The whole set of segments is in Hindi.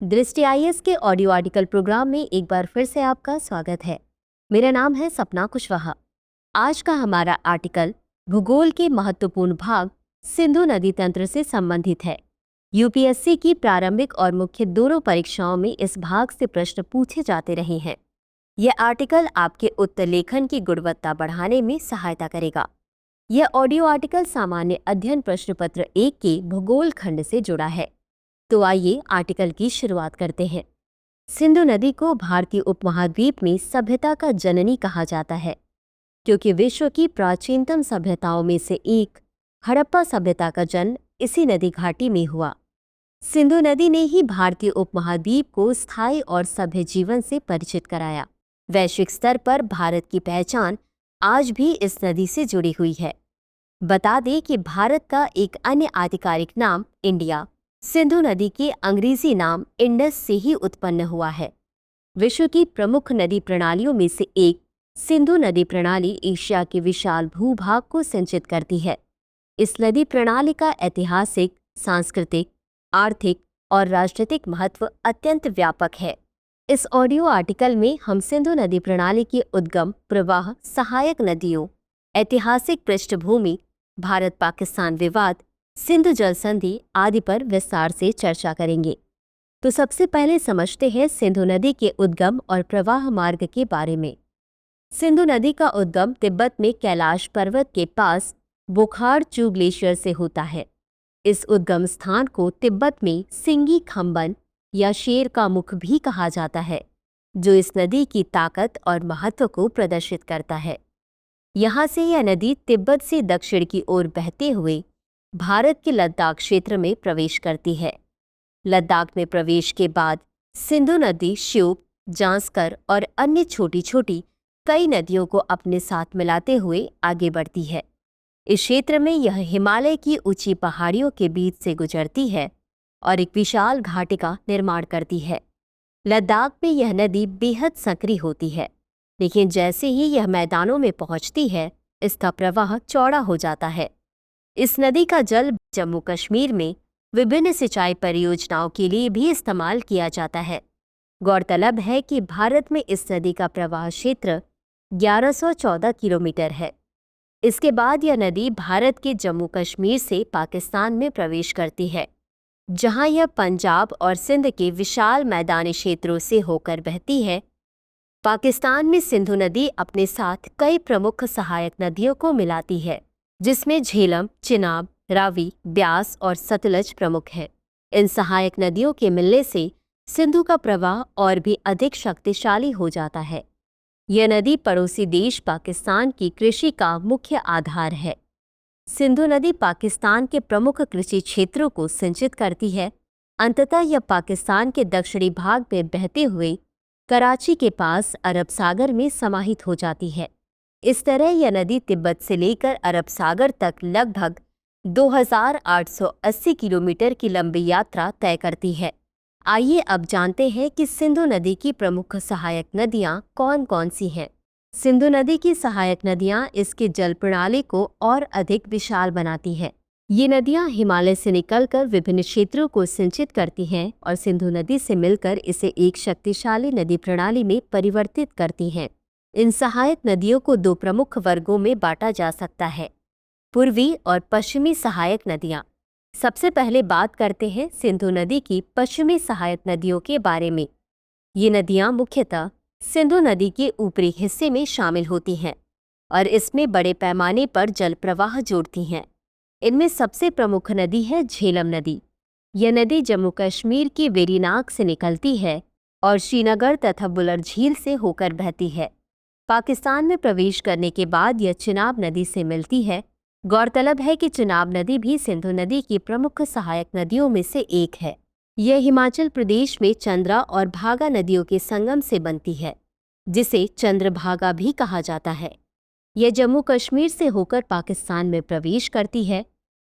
दृष्टि आईएएस के ऑडियो आर्टिकल प्रोग्राम में एक बार फिर से आपका स्वागत है। मेरा नाम है सपना कुशवाहा। आज का हमारा आर्टिकल भूगोल के महत्वपूर्ण भाग सिंधु नदी तंत्र से संबंधित है। यूपीएससी की प्रारंभिक और मुख्य दोनों परीक्षाओं में इस भाग से प्रश्न पूछे जाते रहे हैं। यह आर्टिकल आपके उत्तर लेखन की गुणवत्ता बढ़ाने में सहायता करेगा। यह ऑडियो आर्टिकल सामान्य अध्ययन प्रश्न पत्र 1 के भूगोल खंड से जुड़ा है। तो आइए आर्टिकल की शुरुआत करते हैं। सिंधु नदी को भारतीय उपमहाद्वीप में सभ्यता का जननी कहा जाता है, क्योंकि विश्व की प्राचीनतम सभ्यताओं में से एक हड़प्पा सभ्यता का जन्म इसी नदी घाटी में हुआ। सिंधु नदी ने ही भारतीय उपमहाद्वीप को स्थायी और सभ्य जीवन से परिचित कराया। वैश्विक स्तर पर भारत की पहचान आज भी इस नदी से जुड़ी हुई है। बता दें कि भारत का एक अन्य आधिकारिक नाम इंडिया सिंधु नदी के अंग्रेजी नाम इंडस से ही उत्पन्न हुआ है। विश्व की प्रमुख नदी प्रणालियों में से एक सिंधु नदी प्रणाली एशिया के विशाल भूभाग को सिंचित करती है। इस नदी प्रणाली का ऐतिहासिक, सांस्कृतिक, आर्थिक और राजनीतिक महत्व अत्यंत व्यापक है। इस ऑडियो आर्टिकल में हम सिंधु नदी प्रणाली के उद्गम, प्रवाह, सहायक नदियों, ऐतिहासिक पृष्ठभूमि, भारत पाकिस्तान विवाद, सिंधु जल संधि आदि पर विस्तार से चर्चा करेंगे। तो सबसे पहले समझते हैं सिंधु नदी के उद्गम और प्रवाह मार्ग के बारे में। सिंधु नदी का उद्गम तिब्बत में कैलाश पर्वत के पास बोखार-चू ग्लेशियर से होता है। इस उद्गम स्थान को तिब्बत में सिंगी खम्बन या शेर का मुख भी कहा जाता है, जो इस नदी की ताकत और महत्व को प्रदर्शित करता है। यहाँ से यह नदी तिब्बत से दक्षिण की ओर बहते हुए भारत के लद्दाख क्षेत्र में प्रवेश करती है। लद्दाख में प्रवेश के बाद सिंधु नदी श्योक, जांस्कर और अन्य छोटी छोटी कई नदियों को अपने साथ मिलाते हुए आगे बढ़ती है। इस क्षेत्र में यह हिमालय की ऊंची पहाड़ियों के बीच से गुजरती है और एक विशाल घाटी का निर्माण करती है। लद्दाख में यह नदी बेहद सक्रिय होती है, लेकिन जैसे ही यह मैदानों में पहुंचती है, इसका प्रवाह चौड़ा हो जाता है। इस नदी का जल जम्मू कश्मीर में विभिन्न सिंचाई परियोजनाओं के लिए भी इस्तेमाल किया जाता है। गौरतलब है कि भारत में इस नदी का प्रवाह क्षेत्र 1114 किलोमीटर है। इसके बाद यह नदी भारत के जम्मू कश्मीर से पाकिस्तान में प्रवेश करती है, जहां यह पंजाब और सिंध के विशाल मैदानी क्षेत्रों से होकर बहती है। पाकिस्तान में सिंधु नदी अपने साथ कई प्रमुख सहायक नदियों को मिलाती है, जिसमें झेलम, चिनाब, रावी, ब्यास और सतलज प्रमुख हैं। इन सहायक नदियों के मिलने से सिंधु का प्रवाह और भी अधिक शक्तिशाली हो जाता है। यह नदी पड़ोसी देश पाकिस्तान की कृषि का मुख्य आधार है। सिंधु नदी पाकिस्तान के प्रमुख कृषि क्षेत्रों को सिंचित करती है। अंततः यह पाकिस्तान के दक्षिणी भाग में बहते हुए कराची के पास अरब सागर में समाहित हो जाती है। इस तरह यह नदी तिब्बत से लेकर अरब सागर तक लगभग 2880 किलोमीटर की लंबी यात्रा तय करती है। आइए अब जानते हैं कि सिंधु नदी की प्रमुख सहायक नदियां कौन कौन सी हैं। सिंधु नदी की सहायक नदियां इसके जल प्रणाली को और अधिक विशाल बनाती हैं। ये नदियां हिमालय से निकलकर विभिन्न क्षेत्रों को सिंचित करती हैं और सिंधु नदी से मिलकर इसे एक शक्तिशाली नदी प्रणाली में परिवर्तित करती हैं। इन सहायक नदियों को दो प्रमुख वर्गों में बांटा जा सकता है, पूर्वी और पश्चिमी सहायक नदियां। सबसे पहले बात करते हैं सिंधु नदी की पश्चिमी सहायक नदियों के बारे में। ये नदियां मुख्यतः सिंधु नदी के ऊपरी हिस्से में शामिल होती हैं और इसमें बड़े पैमाने पर जल प्रवाह जोड़ती हैं। इनमें सबसे प्रमुख नदी है झेलम नदी। यह नदी जम्मू कश्मीर की वेरीनाग से निकलती है और श्रीनगर तथा बुलर झील से होकर बहती है। पाकिस्तान में प्रवेश करने के बाद यह चिनाब नदी से मिलती है। गौरतलब है कि चिनाब नदी भी सिंधु नदी की प्रमुख सहायक नदियों में से एक है। यह हिमाचल प्रदेश में चंद्रा और भागा नदियों के संगम से बनती है, जिसे चंद्रभागा भी कहा जाता है। यह जम्मू कश्मीर से होकर पाकिस्तान में प्रवेश करती है।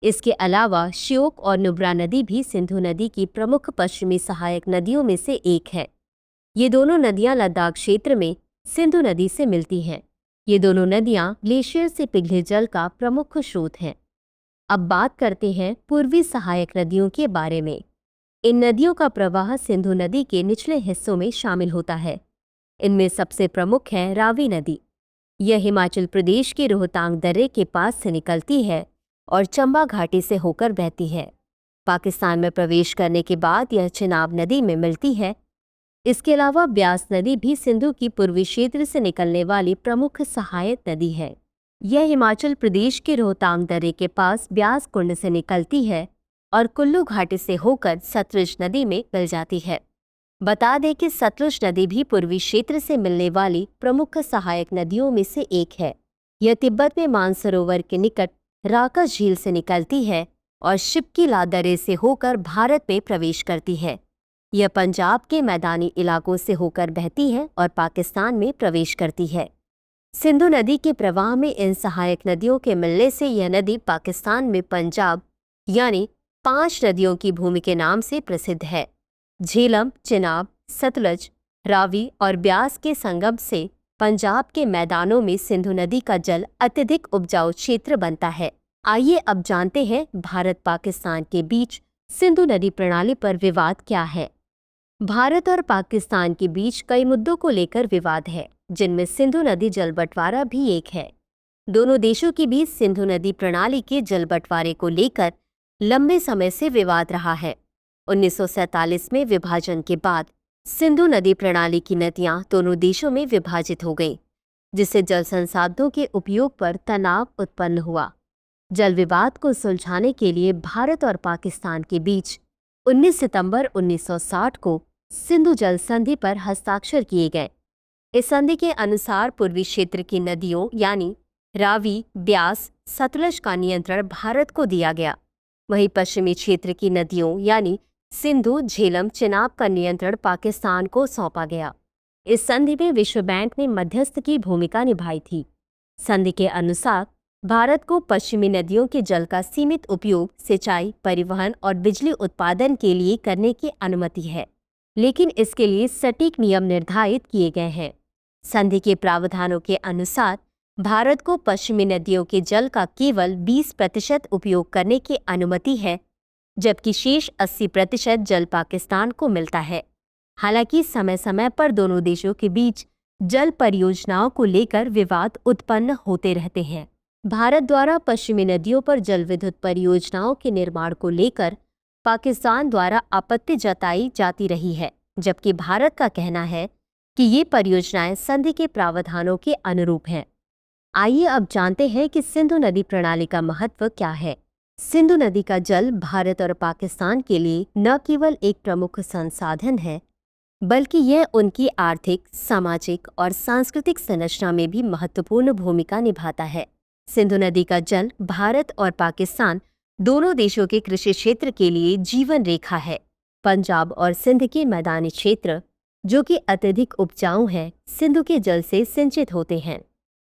इसके अलावा श्योक और नुब्रा नदी भी सिंधु नदी की प्रमुख पश्चिमी सहायक नदियों में से एक है। ये दोनों नदियां लद्दाख क्षेत्र में सिंधु नदी से मिलती हैं। ये दोनों नदियां ग्लेशियर से पिघले जल का प्रमुख स्रोत हैं। अब बात करते हैं पूर्वी सहायक नदियों के बारे में। इन नदियों का प्रवाह सिंधु नदी के निचले हिस्सों में शामिल होता है। इनमें सबसे प्रमुख है रावी नदी। यह हिमाचल प्रदेश के रोहतांग दर्रे के पास से निकलती है और चंबा घाटी से होकर बहती है। पाकिस्तान में प्रवेश करने के बाद यह चिनाब नदी में मिलती है। इसके अलावा ब्यास नदी भी सिंधु की पूर्वी क्षेत्र से निकलने वाली प्रमुख सहायक नदी है। यह हिमाचल प्रदेश के रोहतांग दर्रे के पास ब्यास कुंड से निकलती है और कुल्लू घाटी से होकर सतलुज नदी में मिल जाती है। बता दें कि सतलुज नदी भी पूर्वी क्षेत्र से मिलने वाली प्रमुख सहायक नदियों में से एक है। यह तिब्बत में मानसरोवर के निकट राकस झील से निकलती है और शिपकीला दर्रे से होकर भारत में प्रवेश करती है। यह पंजाब के मैदानी इलाकों से होकर बहती है और पाकिस्तान में प्रवेश करती है। सिंधु नदी के प्रवाह में इन सहायक नदियों के मिलने से यह नदी पाकिस्तान में पंजाब यानी 5 नदियों की भूमि के नाम से प्रसिद्ध है। झेलम, चिनाब, सतलज, रावी और ब्यास के संगम से पंजाब के मैदानों में सिंधु नदी का जल अत्यधिक उपजाऊ क्षेत्र बनता है। आइए अब जानते हैं भारत पाकिस्तान के बीच सिंधु नदी प्रणाली पर विवाद क्या है। भारत और पाकिस्तान के बीच कई मुद्दों को लेकर विवाद है, जिनमें सिंधु नदी जल बंटवारा भी एक है। दोनों देशों के बीच सिंधु नदी प्रणाली के जल बंटवारे को लेकर लंबे समय से विवाद रहा है। 1947 में विभाजन के बाद सिंधु नदी प्रणाली की नदियां दोनों देशों में विभाजित हो गईं, जिससे जल संसाधनों के उपयोग पर तनाव उत्पन्न हुआ। जल विवाद को सुलझाने के लिए भारत और पाकिस्तान के बीच 19 सितंबर 1960 को सिंधु जल संधि पर हस्ताक्षर किए गए। इस संधि के अनुसार पूर्वी क्षेत्र की नदियों यानी रावी, ब्यास, सतलज का नियंत्रण भारत को दिया गया। वहीं पश्चिमी क्षेत्र की नदियों यानी सिंधु, झेलम, चिनाब का नियंत्रण पाकिस्तान को सौंपा गया। इस संधि में विश्व बैंक ने मध्यस्थ की भूमिका निभाई थी। संधि के अनुसार भारत को पश्चिमी नदियों के जल का सीमित उपयोग सिंचाई, परिवहन और बिजली उत्पादन के लिए करने की अनुमति है, लेकिन इसके लिए सटीक नियम निर्धारित किए गए हैं। संधि के प्रावधानों के अनुसार भारत को पश्चिमी नदियों के जल का केवल 20% उपयोग करने की अनुमति है, जबकि शेष 80% जल पाकिस्तान को मिलता है। हालांकि समय समय पर दोनों देशों के बीच जल परियोजनाओं को लेकर विवाद उत्पन्न होते रहते हैं। भारत द्वारा पश्चिमी नदियों पर जल विद्युत परियोजनाओं के निर्माण को लेकर पाकिस्तान द्वारा आपत्ति जताई जाती रही है, जबकि भारत का कहना है कि ये परियोजनाएं संधि के प्रावधानों के अनुरूप हैं। आइए अब जानते हैं कि सिंधु नदी प्रणाली का महत्व क्या है। सिंधु नदी का जल भारत और पाकिस्तान के लिए न केवल एक प्रमुख संसाधन है, बल्कि यह उनकी आर्थिक, सामाजिक और सांस्कृतिक संरचना में भी महत्वपूर्ण भूमिका निभाता है। सिंधु नदी का जल भारत और पाकिस्तान दोनों देशों के कृषि क्षेत्र के लिए जीवन रेखा है। पंजाब और सिंध के मैदानी क्षेत्र, जो कि अत्यधिक उपजाऊ हैं, सिंधु के जल से सिंचित होते हैं।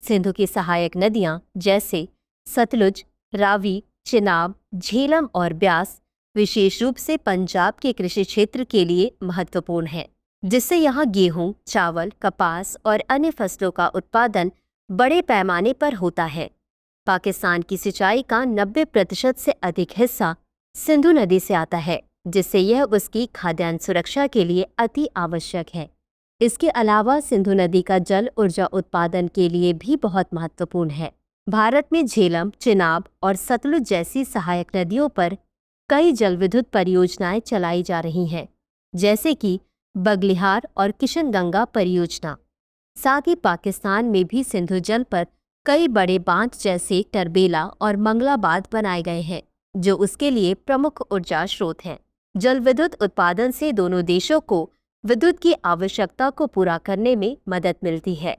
सिंधु की सहायक नदियां जैसे सतलुज, रावी, चिनाब, झेलम और ब्यास विशेष रूप से पंजाब के कृषि क्षेत्र के लिए महत्वपूर्ण है, जिससे यहाँ गेहूं, चावल, कपास और अन्य फसलों का उत्पादन बड़े पैमाने पर होता है। पाकिस्तान की सिंचाई का 90% से अधिक हिस्सा सिंधु नदी से आता है, जिससे यह उसकी खाद्यान्न सुरक्षा के लिए अति आवश्यक है। इसके अलावा सिंधु नदी का जल ऊर्जा उत्पादन के लिए भी बहुत महत्वपूर्ण है। भारत में झेलम, चिनाब और सतलुज जैसी सहायक नदियों पर कई जल विद्युत परियोजनाएं चलाई जा रही हैं, जैसे कि बगलिहार और किशनगंगा परियोजना। साथ ही पाकिस्तान में भी सिंधु जल पर कई बड़े बांध जैसे टरबेला और मंगलाबाद बनाए गए हैं, जो उसके लिए प्रमुख ऊर्जा स्रोत हैं। जल विद्युत उत्पादन से दोनों देशों को विद्युत की आवश्यकता को पूरा करने में मदद मिलती है।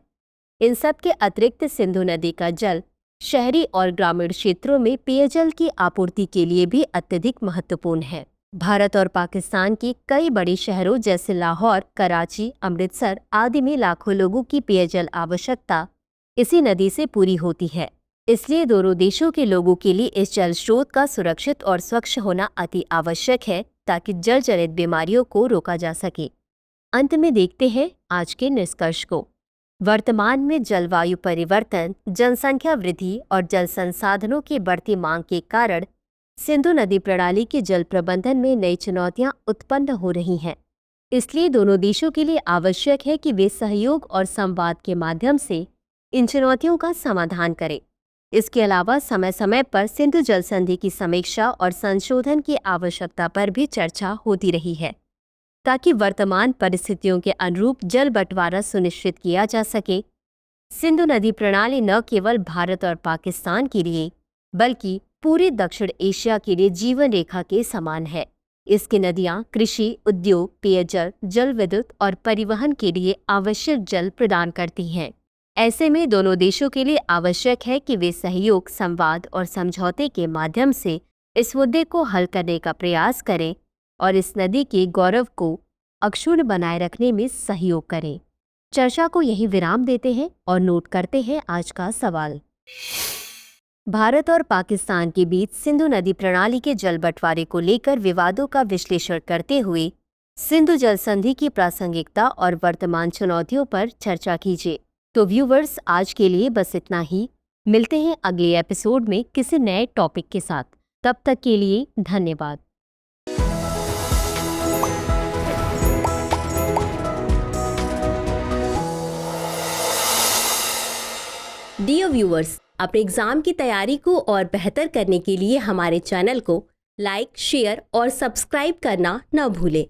इन सब के अतिरिक्त सिंधु नदी का जल शहरी और ग्रामीण क्षेत्रों में पेयजल की आपूर्ति के लिए भी अत्यधिक महत्वपूर्ण है। भारत और पाकिस्तान के कई बड़े शहरों जैसे लाहौर, कराची, अमृतसर आदि में लाखों लोगों की पेयजल आवश्यकता इसी नदी से पूरी होती है। इसलिए दोनों देशों के लोगों के लिए इस जल स्रोत का सुरक्षित और स्वच्छ होना अति आवश्यक है, ताकि जल जनित बीमारियों को रोका जा सके। अंत में देखते हैं आज के निष्कर्ष को। वर्तमान में जलवायु परिवर्तन, जनसंख्या वृद्धि और जल संसाधनों की बढ़ती मांग के कारण सिंधु नदी प्रणाली के जल प्रबंधन में नई चुनौतियां उत्पन्न हो रही हैं। इसलिए दोनों देशों के लिए आवश्यक है कि वे सहयोग और संवाद के माध्यम से इन चुनौतियों का समाधान करें। इसके अलावा समय समय पर सिंधु जल संधि की समीक्षा और संशोधन की आवश्यकता पर भी चर्चा होती रही है, ताकि वर्तमान परिस्थितियों के अनुरूप जल बंटवारा सुनिश्चित किया जा सके। सिंधु नदी प्रणाली न केवल भारत और पाकिस्तान के लिए बल्कि पूरे दक्षिण एशिया के लिए जीवन रेखा के समान है। इसकी नदियां कृषि, उद्योग, पेयजल, जल विद्युत और परिवहन के लिए आवश्यक जल प्रदान करती हैं। ऐसे में दोनों देशों के लिए आवश्यक है कि वे सहयोग, संवाद और समझौते के माध्यम से इस मुद्दे को हल करने का प्रयास करें और इस नदी के गौरव को अक्षुण्ण बनाए रखने में सहयोग करें। चर्चा को यही विराम देते हैं और नोट करते हैं आज का सवाल। भारत और पाकिस्तान के बीच सिंधु नदी प्रणाली के जल बंटवारे को लेकर विवादों का विश्लेषण करते हुए सिंधु जल संधि की प्रासंगिकता और वर्तमान चुनौतियों पर चर्चा कीजिए। तो व्यूवर्स, आज के लिए बस इतना ही। मिलते हैं अगले एपिसोड में किसी नए टॉपिक के साथ। तब तक के लिए धन्यवाद। डियर व्यूअर्स, अपने एग्जाम की तैयारी को और बेहतर करने के लिए हमारे चैनल को लाइक, शेयर और सब्सक्राइब करना न भूलें।